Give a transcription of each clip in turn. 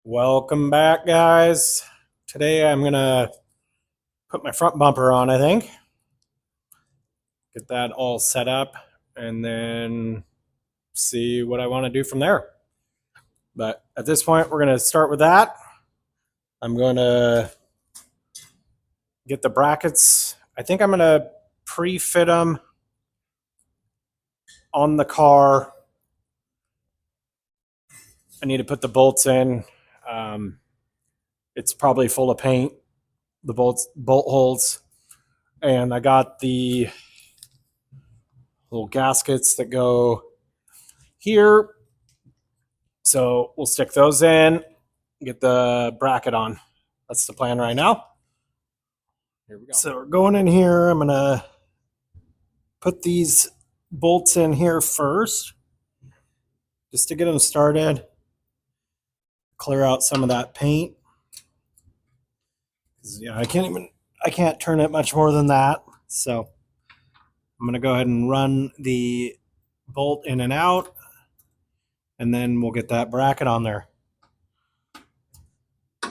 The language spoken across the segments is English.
Welcome back, guys. Today I'm gonna put my front bumper on, I think. Get that all set up and then see what I want to do from there. But at this point, we're gonna start with that. I'm gonna get the brackets. I think I'm gonna pre-fit them on the car. I need to put the bolts in. It's probably full of paint, the bolt holes. And I got the little gaskets that go here. So we'll stick those in, get the bracket on. That's the plan right now. Here we go. So we're going in here. I'm going to put these bolts in here first, just to get them started. Clear out some of that paint. Yeah, I can't turn it much more than that. So I'm going to go ahead and run the bolt in and out, and then we'll get that bracket on there. So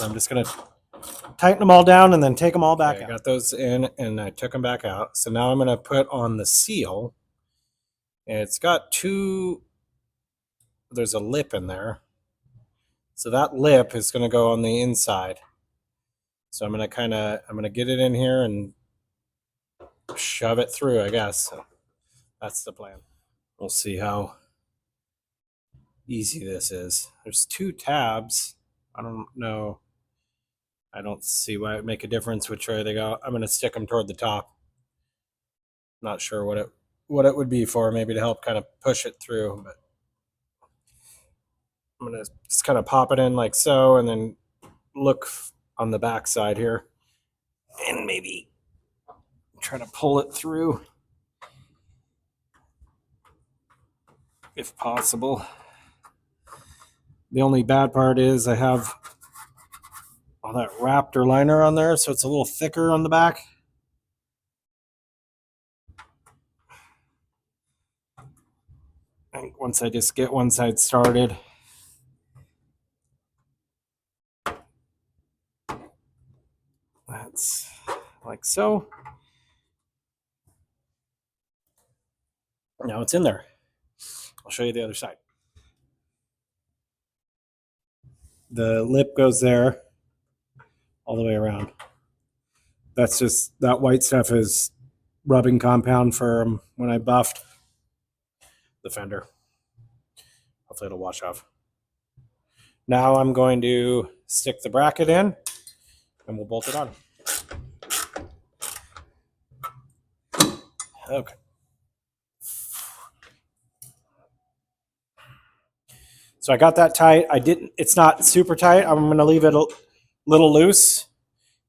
I'm just going to tighten them all down and then take them all back out. I got those in and I took them back out. So now I'm going to put on the seal. And it's got there's a lip in there. So that lip is going to go on the inside. So I'm going to get it in here and shove it through, I guess. So that's the plan. We'll see how easy this is. There's two tabs. I don't know. I don't see why it would make a difference which way they go. I'm going to stick them toward the top. Not sure what it would be for, maybe to help kind of push it through, but I'm going to just kind of pop it in like so, and then look on the back side here and maybe try to pull it through if possible. The only bad part is I have all that Raptor liner on there, so it's a little thicker on the back. I think once I just get one side started, that's like so. Now it's in there. I'll show you the other side. The lip goes there all the way around. That's just, that white stuff is rubbing compound from when I buffed the fender. Hopefully it'll wash off. Now I'm going to stick the bracket in and we'll bolt it on. Okay. So I got that tight. It's not super tight. I'm going to leave it a little loose.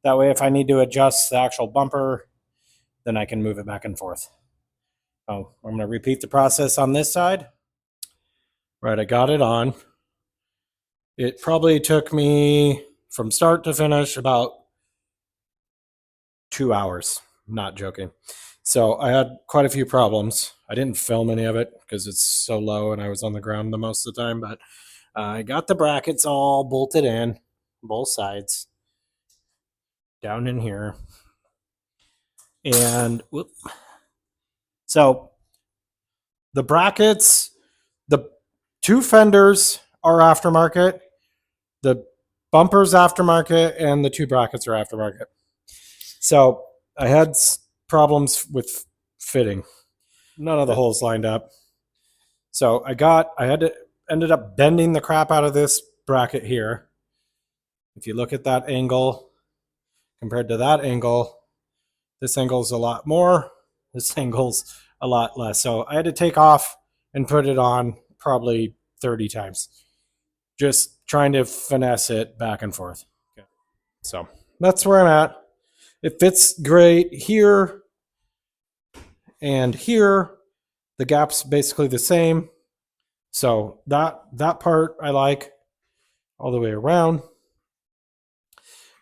That way if I need to adjust the actual bumper, then I can move it back and forth. Oh, I'm going to repeat the process on this side. Right, I got it on. It probably took me from start to finish about 2 hours. I'm not joking. So I had quite a few problems. I didn't film any of it because it's so low and I was on the ground the most of the time, but I got the brackets all bolted in, both sides, down in here. And whoop. So the brackets, the two fenders are aftermarket, the bumper's aftermarket, and the two brackets are aftermarket. So I had problems with fitting. None of the holes lined up. So ended up bending the crap out of this bracket here. If you look at that angle compared to that angle, this angle's a lot more, this angle's a lot less. So I had to take off and put it on probably 30 times. Just trying to finesse it back and forth. Okay. So that's where I'm at. It fits great here and here. The gap's basically the same. So that part I like all the way around.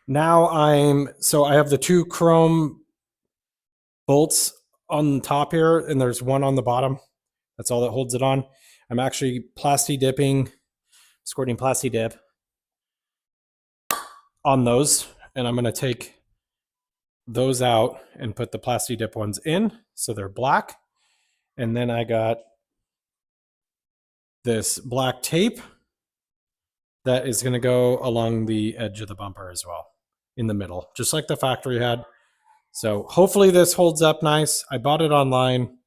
Now I have the two chrome bolts on the top here, and there's one on the bottom. That's all that holds it on. I'm actually squirting plasti dip on those, and I'm going to take those out and put the plasti dip ones in so they're black. And then I got this black tape that is going to go along the edge of the bumper as well, in the middle, just like the factory had. So hopefully this holds up nice. I bought it online.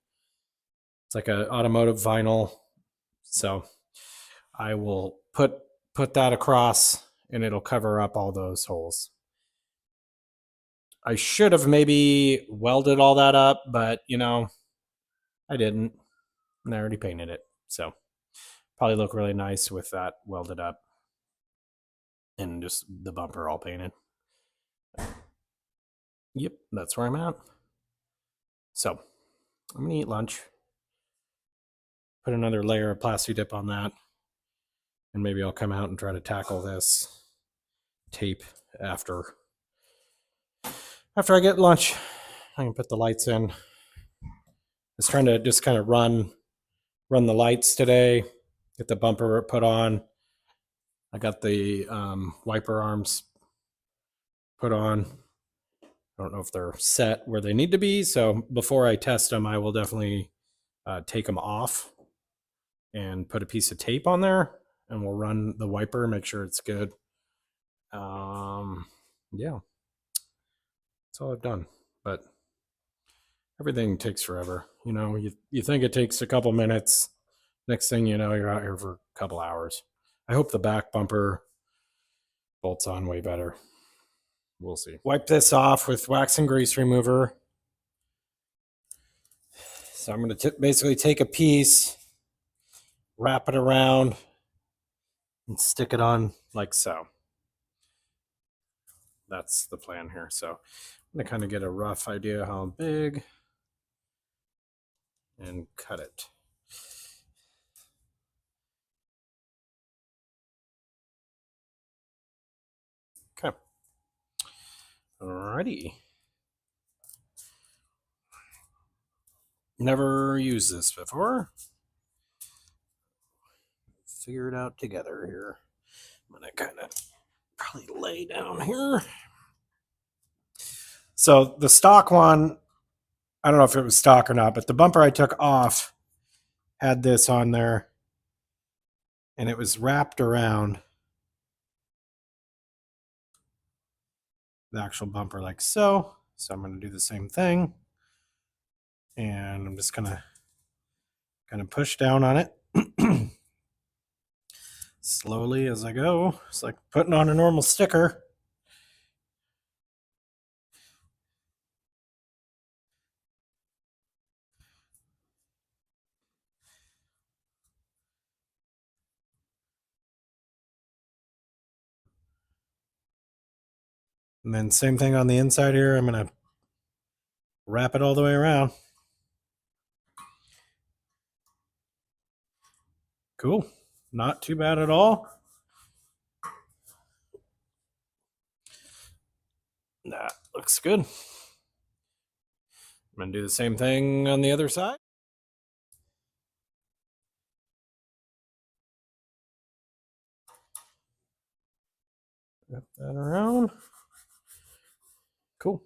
It's like an automotive vinyl. So I will put that across and it'll cover up all those holes. I should have maybe welded all that up, but I didn't. And I already painted it. So probably look really nice with that welded up and just the bumper all painted. Yep, that's where I'm at. So I'm gonna eat lunch, put another layer of plasti dip on that, and maybe I'll come out and try to tackle this tape after I get lunch. I can put the lights in. I was trying to just kind of run the lights today, get the bumper put on. I got the wiper arms put on. I don't know if they're set where they need to be, so before I test them, I will definitely take them off and put a piece of tape on there, and we'll run the wiper, make sure it's good. Yeah, that's all I've done, but everything takes forever. You think it takes a couple minutes. Next thing you know, you're out here for a couple hours. I hope the back bumper bolts on way better. We'll see. Wipe this off with wax and grease remover. So I'm going to basically take a piece, wrap it around, and stick it on like so. That's the plan here. So I'm going to kind of get a rough idea how big and cut it. Okay. Alrighty. Never used this before. Figure it out together here. I'm going to kind of probably lay down here. So the stock one, I don't know if it was stock or not, but the bumper I took off had this on there, and it was wrapped around the actual bumper like so. So I'm going to do the same thing, and I'm just going to kind of push down on it slowly as I go. It's like putting on a normal sticker. And then same thing on the inside here. I'm going to wrap it all the way around. Cool. Not too bad at all. That looks good. I'm going to do the same thing on the other side. Wrap that around. Cool.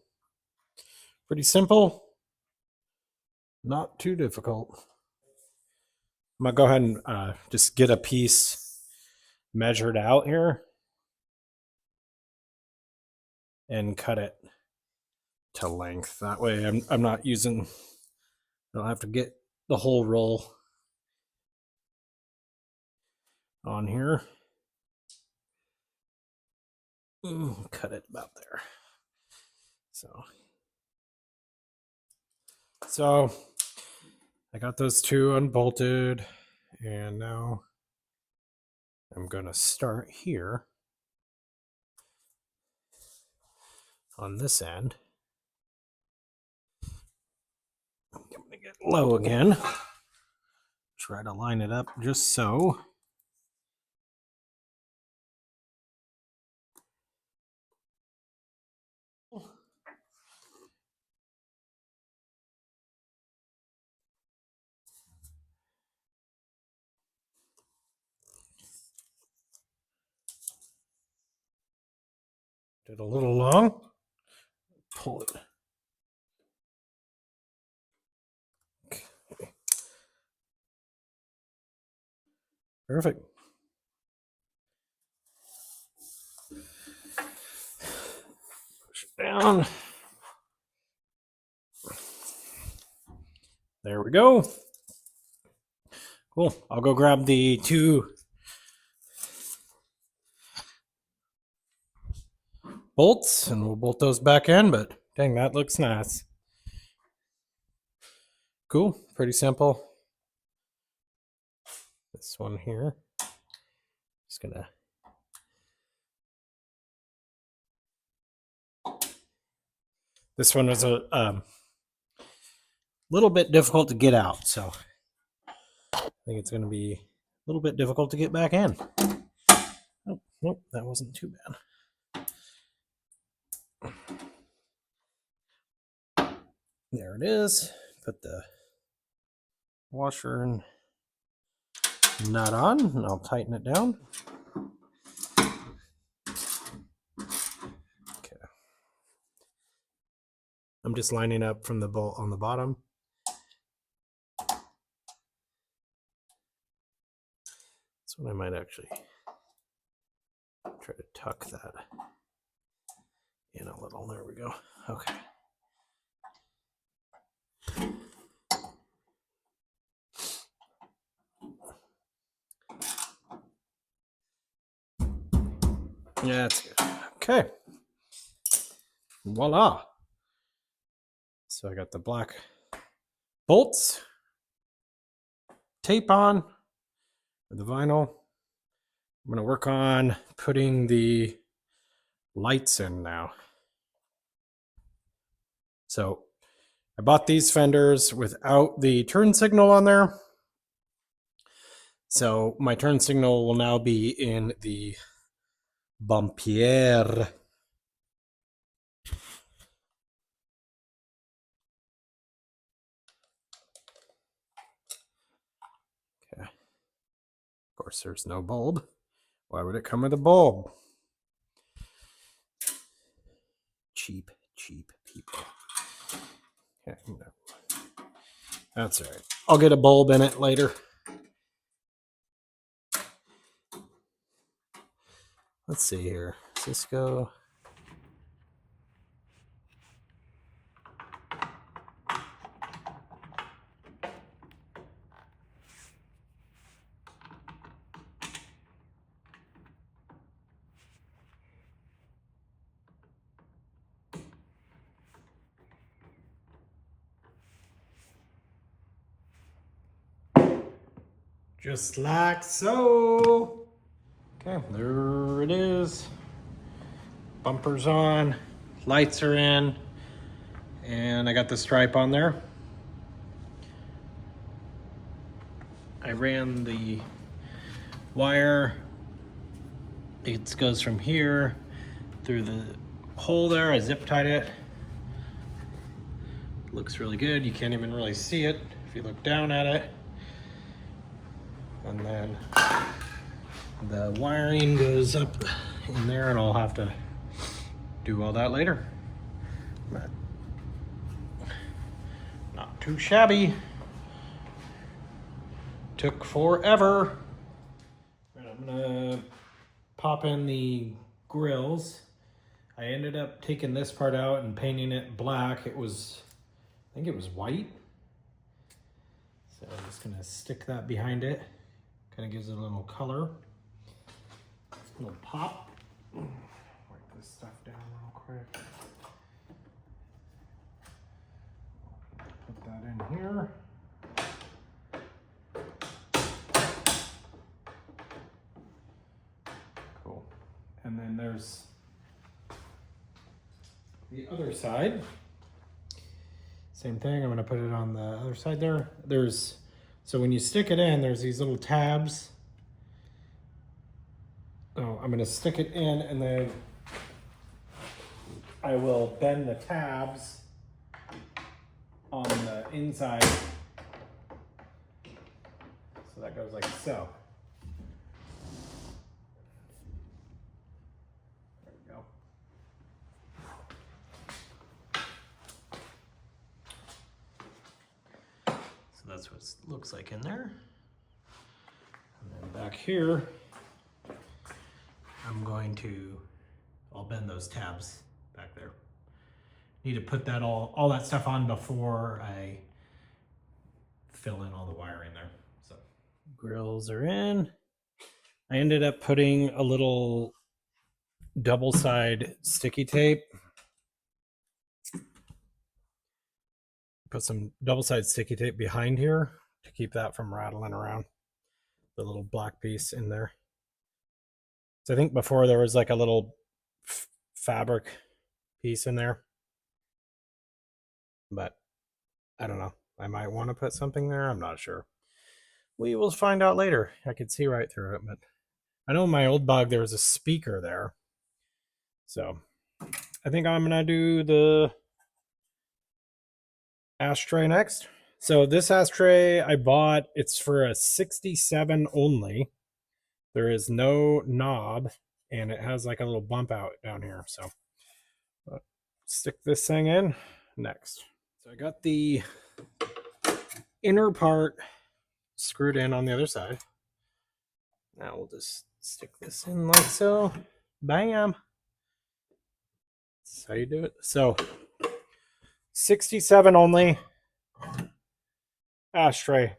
Pretty simple. Not too difficult. I'm going to go ahead and just get a piece measured out here and cut it to length. That way I'm not using, I don't have to get the whole roll on here. Cut it about there. So I got those two unbolted, and now I'm going to start here on this end. I'm going to get low again. Try to line it up just so. Did a little long. Pull it. Okay. Perfect. Push it down. There we go. Cool. I'll go grab the 2 bolts and we'll bolt those back in, but dang, that looks nice. Cool. Pretty simple. This one here. Just gonna this one was a little bit difficult to get out, so I think it's gonna be a little bit difficult to get back in. Oh, nope, that wasn't too bad. There it is. Put the washer and nut on, and I'll tighten it down. Okay. I'm just lining up from the bolt on the bottom. This one I might actually try to tuck that in a little. There we go. Okay. Yeah, that's good. Okay. Voila. So I got the black bolts, tape on, the vinyl. I'm going to work on putting the lights in now. So I bought these fenders without the turn signal on there. So my turn signal will now be in the bumpiere. Okay. Of course, there's no bulb. Why would it come with a bulb? Cheap people. Okay, no. That's all right. I'll get a bulb in it later. Let's see here. Cisco. Just like so. Okay, there it is. Bumpers on, lights are in, and I got the stripe on there. I ran the wire. It goes from here through the hole there. I zip tied it. Looks really good. You can't even really see it if you look down at it. And then the wiring goes up in there, and I'll have to do all that later. But not too shabby. Took forever. Right, I'm gonna pop in the grills. I ended up taking this part out and painting it black. It was, I think it was white. So I'm just gonna stick that behind it. Kind of gives it a little color. A little pop. Wipe this stuff down real quick. Put that in here. Cool. And then there's the other side. Same thing, I'm gonna put it on the other side there. So when you stick it in, there's these little tabs. Oh, I'm gonna stick it in and then I will bend the tabs on the inside. So that goes like so. There we go. looks like in there. And then back here, I'll bend those tabs back there. Need to put that all that stuff on before I fill in all the wiring there. So grills are in. I ended up putting a little double side sticky tape. Put some double side sticky tape behind here to keep that from rattling around. The little black piece in there. So I think before there was like a little fabric piece in there, but I don't know. I might want to put something there. I'm not sure. We will find out later. I could see right through it, but I know in my old Bug there was a speaker there. So I think I'm gonna do the ashtray next. So this ashtray I bought, it's for a 67 only. There is no knob, and it has like a little bump out down here. So stick this thing in next. So I got the inner part screwed in on the other side. Now we'll just stick this in like so. Bam. That's how you do it. So 67 only ashtray.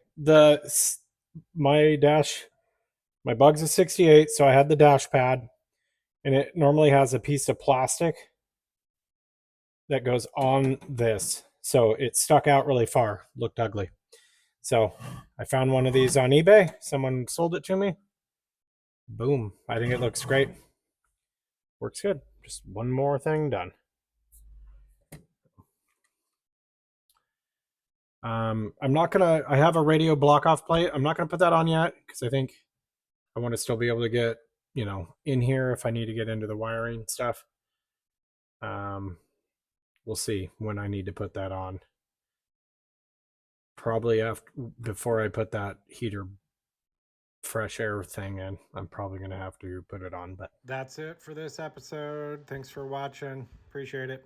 My Bug's a 68, so I had the dash pad, and it normally has a piece of plastic that goes on this. So it stuck out really far, looked ugly. So I found one of these on eBay. Someone sold it to me. Boom. I think it looks great. Works good. Just one more thing done. I have a radio block off plate. I'm not gonna put that on yet because I think I want to still be able to get, in here if I need to get into the wiring stuff. We'll see when I need to put that on. Probably before I put that heater fresh air thing in, I'm probably going to have to put it on. But that's it for this episode. Thanks for watching. Appreciate it.